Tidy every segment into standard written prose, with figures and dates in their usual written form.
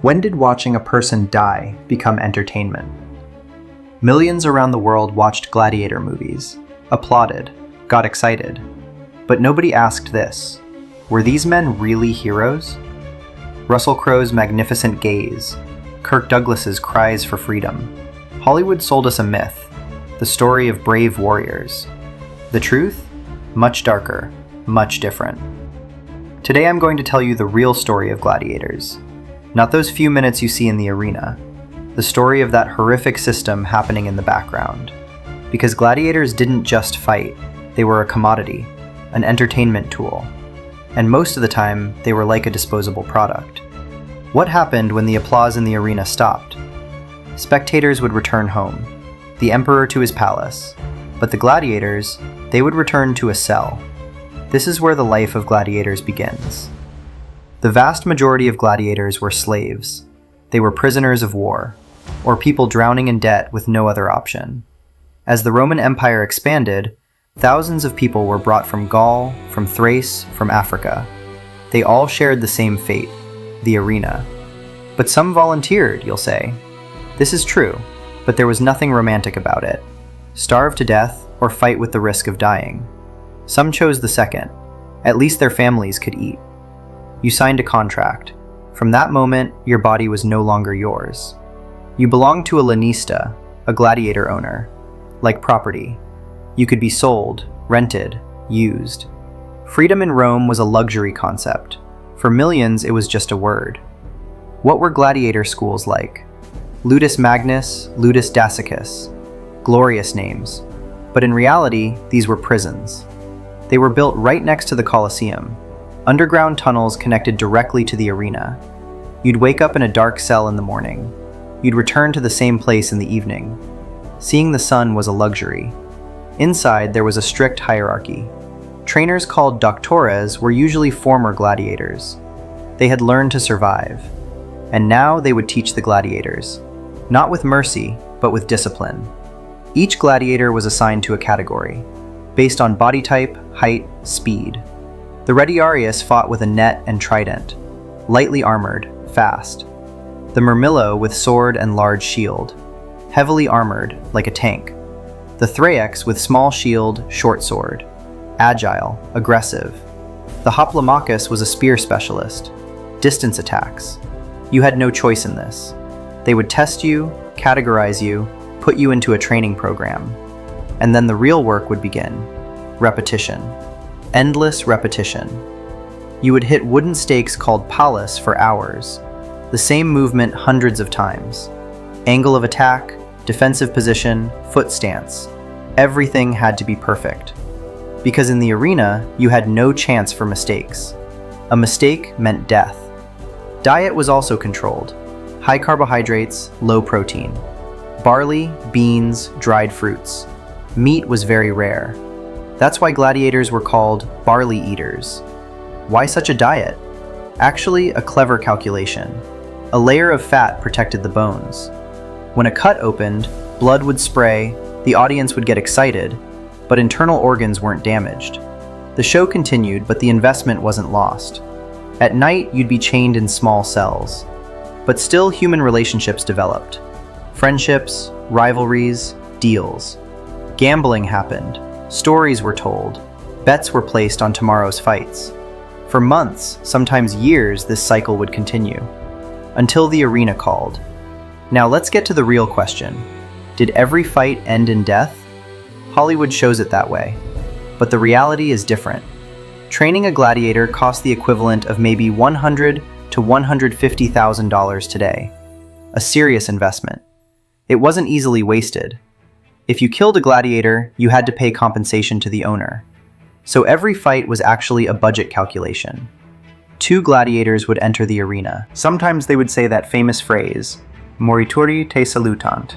When did watching a person die become entertainment? Millions around the world watched gladiator movies, applauded, got excited. But nobody asked this: were these men really heroes? Russell Crowe's magnificent gaze, Kirk Douglas's cries for freedom. Hollywood sold us a myth, the story of brave warriors. The truth? Much darker, much different. Today I'm going to tell you the real story of gladiators. Not those few minutes you see in the arena. The story of that horrific system happening in the background. Because gladiators didn't just fight, they were a commodity, an entertainment tool. And most of the time, they were like a disposable product. What happened when the applause in the arena stopped? Spectators would return home, the emperor to his palace, but the gladiators, they would return to a cell. This is where the life of gladiators begins. The vast majority of gladiators were slaves. They were prisoners of war, or people drowning in debt with no other option. As the Roman Empire expanded, thousands of people were brought from Gaul, from Thrace, from Africa. They all shared the same fate, the arena. But some volunteered, you'll say. This is true, but there was nothing romantic about it. Starve to death or fight with the risk of dying. Some chose the second. At least their families could eat. You signed a contract. From that moment, your body was no longer yours. You belonged to a lanista, a gladiator owner. Like property. You could be sold, rented, used. Freedom in Rome was a luxury concept. For millions, it was just a word. What were gladiator schools like? Ludus Magnus, Ludus Dacicus. Glorious names. But in reality, these were prisons. They were built right next to the Colosseum. Underground tunnels connected directly to the arena. You'd wake up in a dark cell in the morning. You'd return to the same place in the evening. Seeing the sun was a luxury. Inside, there was a strict hierarchy. Trainers called doctores were usually former gladiators. They had learned to survive. And now they would teach the gladiators. Not with mercy, but with discipline. Each gladiator was assigned to a category, based on body type, height, speed. The retiarius fought with a net and trident, lightly armored, fast. The murmillo with sword and large shield, heavily armored, like a tank. The thraex with small shield, short sword, agile, aggressive. The hoplomachus was a spear specialist, distance attacks. You had no choice in this. They would test you, categorize you, put you into a training program. And then the real work would begin. Repetition. Endless repetition. You would hit wooden stakes called pallus for hours. The same movement hundreds of times. Angle of attack, defensive position, foot stance. Everything had to be perfect. Because in the arena, you had no chance for mistakes. A mistake meant death. Diet was also controlled. High carbohydrates, low protein. Barley, beans, dried fruits. Meat was very rare. That's why gladiators were called barley eaters. Why such a diet? Actually, a clever calculation. A layer of fat protected the bones. When a cut opened, blood would spray, the audience would get excited, but internal organs weren't damaged. The show continued, but the investment wasn't lost. At night, you'd be chained in small cells. But still, human relationships developed. Friendships, rivalries, deals. Gambling happened. Stories were told. Bets were placed on tomorrow's fights. For months, sometimes years, this cycle would continue. Until the arena called. Now let's get to the real question. Did every fight end in death? Hollywood shows it that way. But the reality is different. Training a gladiator cost the equivalent of maybe $100,000 to $150,000 today. A serious investment. It wasn't easily wasted. If you killed a gladiator, you had to pay compensation to the owner. So every fight was actually a budget calculation. 2 gladiators would enter the arena. Sometimes they would say that famous phrase, "Morituri te salutant."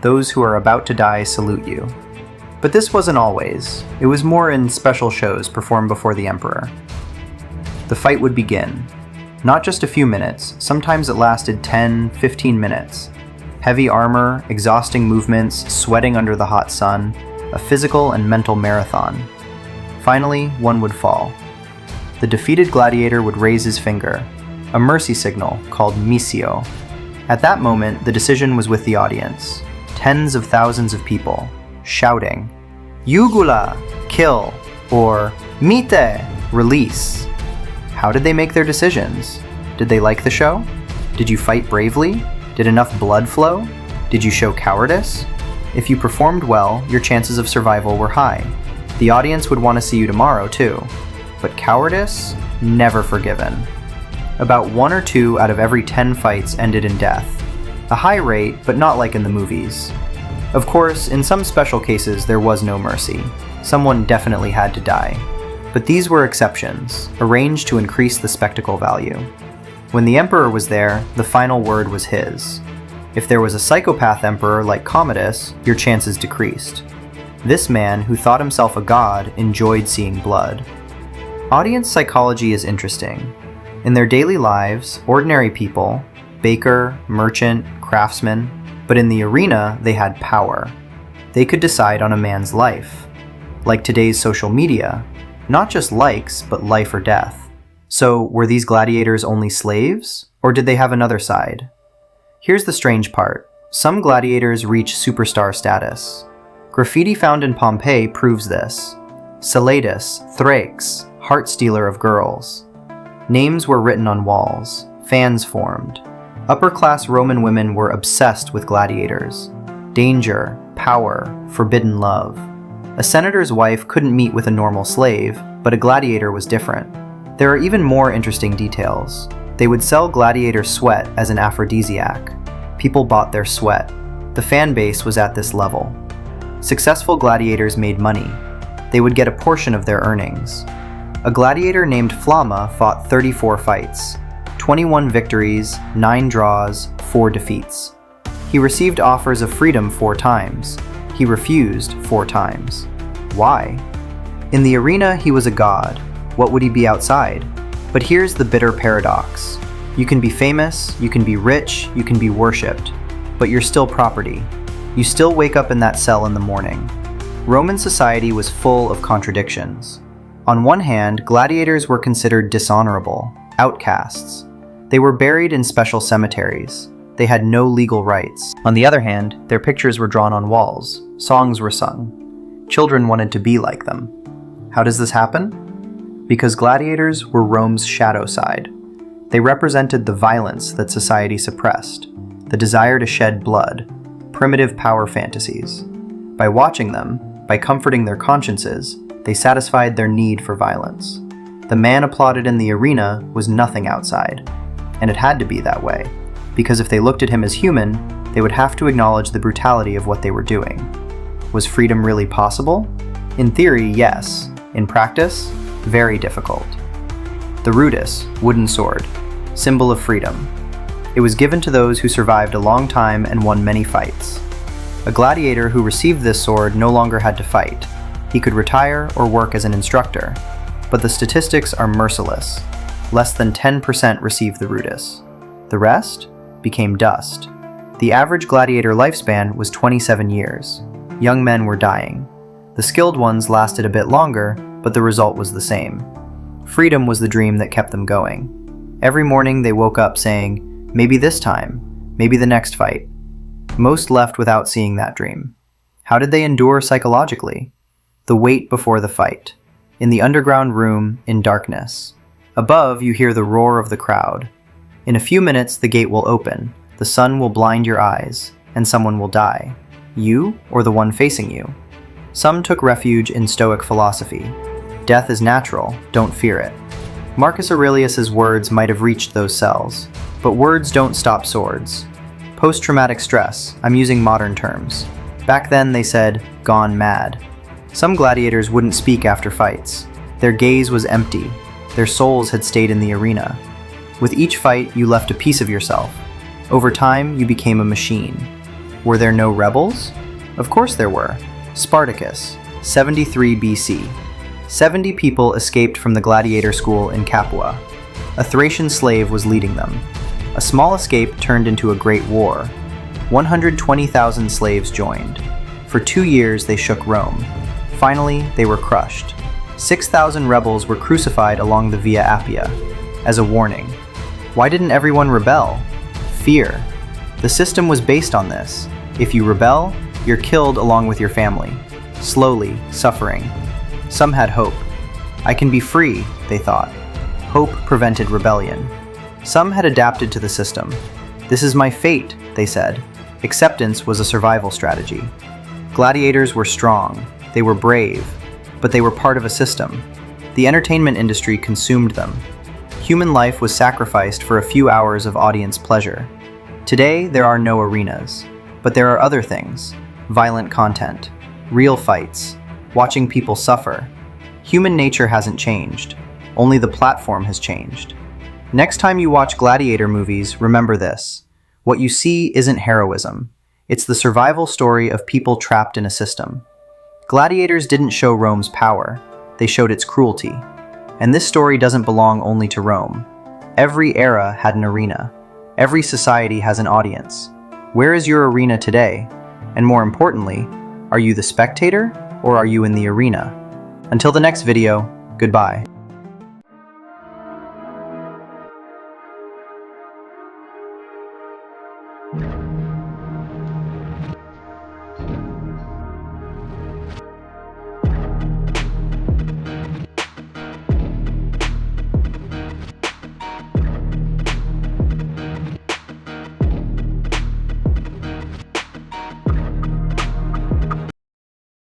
Those who are about to die salute you. But this wasn't always. It was more in special shows performed before the emperor. The fight would begin. Not just a few minutes, sometimes it lasted 10, 15 minutes. Heavy armor, exhausting movements, sweating under the hot sun, a physical and mental marathon. Finally, one would fall. The defeated gladiator would raise his finger. a mercy signal called missio. At that moment, the decision was with the audience. Tens of thousands of people, shouting, "Jugula, kill," or "Mite, release." How did they make their decisions? Did they like the show? Did you fight bravely? Did enough blood flow? Did you show cowardice? If you performed well, your chances of survival were high. The audience would want to see you tomorrow, too. But cowardice? Never forgiven. About 1 or 2 out of every 10 fights ended in death. A high rate, but not like in the movies. Of course, in some special cases, there was no mercy. Someone definitely had to die. But these were exceptions, arranged to increase the spectacle value. When the emperor was there, the final word was his. If there was a psychopath emperor like Commodus, your chances decreased. This man, who thought himself a god, enjoyed seeing blood. Audience psychology is interesting. In their daily lives, ordinary people, baker, merchant, craftsman, but in the arena, they had power. They could decide on a man's life. Like today's social media, not just likes, but life or death. So, were these gladiators only slaves, or did they have another side? Here's the strange part. Some gladiators reach superstar status. Graffiti found in Pompeii proves this. Salatus, Thrax, heart stealer of girls. Names were written on walls. Fans formed. Upper-class Roman women were obsessed with gladiators. Danger, power, forbidden love. A senator's wife couldn't meet with a normal slave, but a gladiator was different. There are even more interesting details. They would sell gladiator sweat as an aphrodisiac. People bought their sweat. The fan base was at this level. Successful gladiators made money. They would get a portion of their earnings. A gladiator named Flamma fought 34 fights, 21 victories, 9 draws, 4 defeats. He received offers of freedom 4 times. He refused 4 times. Why? In the arena, he was a god. What would he be outside? But here's the bitter paradox. You can be famous, you can be rich, you can be worshipped, but you're still property. You still wake up in that cell in the morning. Roman society was full of contradictions. On one hand, gladiators were considered dishonorable, outcasts. They were buried in special cemeteries. They had no legal rights. On the other hand, their pictures were drawn on walls. Songs were sung. Children wanted to be like them. How does this happen? Because gladiators were Rome's shadow side. They represented the violence that society suppressed, the desire to shed blood, primitive power fantasies. By watching them, by comforting their consciences, they satisfied their need for violence. The man applauded in the arena was nothing outside. And it had to be that way, because if they looked at him as human, they would have to acknowledge the brutality of what they were doing. Was freedom really possible? In theory, yes. In practice, very difficult. The rudis, wooden sword, symbol of freedom. It was given to those who survived a long time and won many fights. A gladiator who received this sword no longer had to fight. He could retire or work as an instructor. But the statistics are merciless. Less than 10% received the rudis. The rest became dust. The average gladiator lifespan was 27 years. Young men were dying. The skilled ones lasted a bit longer, but the result was the same. Freedom was the dream that kept them going. Every morning they woke up saying, maybe this time, maybe the next fight. Most left without seeing that dream. How did they endure psychologically? The wait before the fight. In the underground room, in darkness. Above, you hear the roar of the crowd. In a few minutes, the gate will open. The sun will blind your eyes, and someone will die. You, or the one facing you. Some took refuge in Stoic philosophy. Death is natural, don't fear it. Marcus Aurelius's words might have reached those cells, but words don't stop swords. Post-traumatic stress, I'm using modern terms. Back then they said, gone mad. Some gladiators wouldn't speak after fights. Their gaze was empty. Their souls had stayed in the arena. With each fight, you left a piece of yourself. Over time, you became a machine. Were there no rebels? Of course there were. Spartacus, 73 BC. 70 people escaped from the gladiator school in Capua. A Thracian slave was leading them. A small escape turned into a great war. 120,000 slaves joined. For 2 years, they shook Rome. Finally, they were crushed. 6,000 rebels were crucified along the Via Appia as a warning. Why didn't everyone rebel? Fear. The system was based on this. If you rebel, you're killed along with your family. Slowly, suffering. Some had hope. I can be free, they thought. Hope prevented rebellion. Some had adapted to the system. This is my fate, they said. Acceptance was a survival strategy. Gladiators were strong. They were brave. But they were part of a system. The entertainment industry consumed them. Human life was sacrificed for a few hours of audience pleasure. Today, there are no arenas. But there are other things. Violent content. Real fights. Watching people suffer. Human nature hasn't changed. Only the platform has changed. Next time you watch gladiator movies, remember this. What you see isn't heroism. It's the survival story of people trapped in a system. Gladiators didn't show Rome's power. They showed its cruelty. And this story doesn't belong only to Rome. Every era had an arena. Every society has an audience. Where is your arena today? And more importantly, are you the spectator or are you in the arena? Until the next video, goodbye.